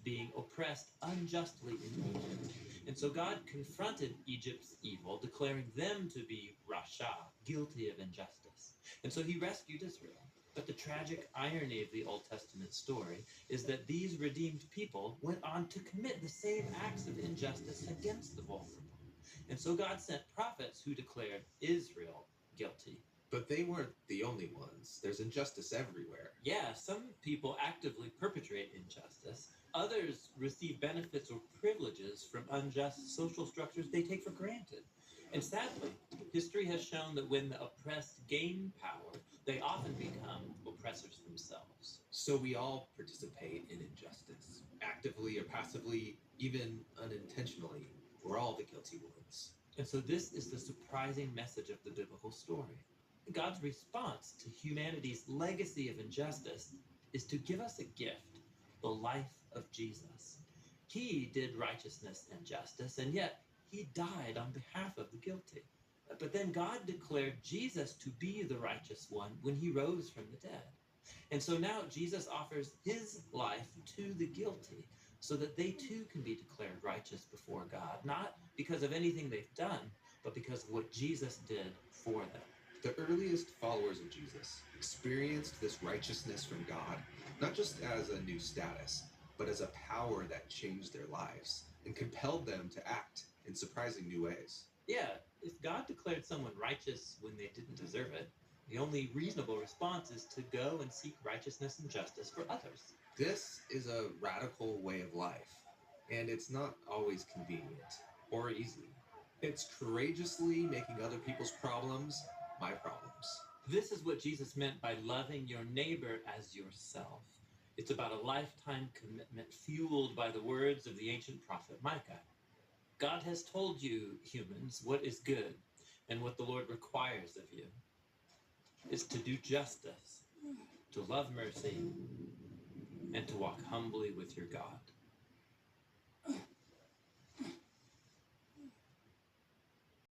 being oppressed unjustly in Egypt. And so God confronted Egypt's evil, declaring them to be Rasha, guilty of injustice. And so he rescued Israel. But the tragic irony of the Old Testament story is that these redeemed people went on to commit the same acts of injustice against the vulnerable. And so God sent prophets who declared Israel guilty. But they weren't the only ones. There's injustice everywhere. Yeah, some people actively perpetrate injustice. Others receive benefits or privileges from unjust social structures they take for granted. And sadly, history has shown that when the oppressed gain power, they often become oppressors themselves. So we all participate in injustice, actively or passively, even unintentionally. We're all the guilty ones. And so this is the surprising message of the biblical story. God's response to humanity's legacy of injustice is to give us a gift, the life of Jesus. He did righteousness and justice, and yet he died on behalf of the guilty. But then God declared Jesus to be the righteous one when he rose from the dead. And so now Jesus offers his life to the guilty so that they too can be declared righteous before God, not because of anything they've done, but because of what Jesus did for them. The earliest followers of Jesus experienced this righteousness from God, not just as a new status, but as a power that changed their lives and compelled them to act in surprising new ways. Yeah, if God declared someone righteous when they didn't deserve it, the only reasonable response is to go and seek righteousness and justice for others. This is a radical way of life, and it's not always convenient or easy. It's courageously making other people's problems my problems. This is what Jesus meant by loving your neighbor as yourself. It's about a lifetime commitment fueled by the words of the ancient prophet Micah. God has told you, humans, what is good, and what the Lord requires of you is to do justice, to love mercy, and to walk humbly with your God.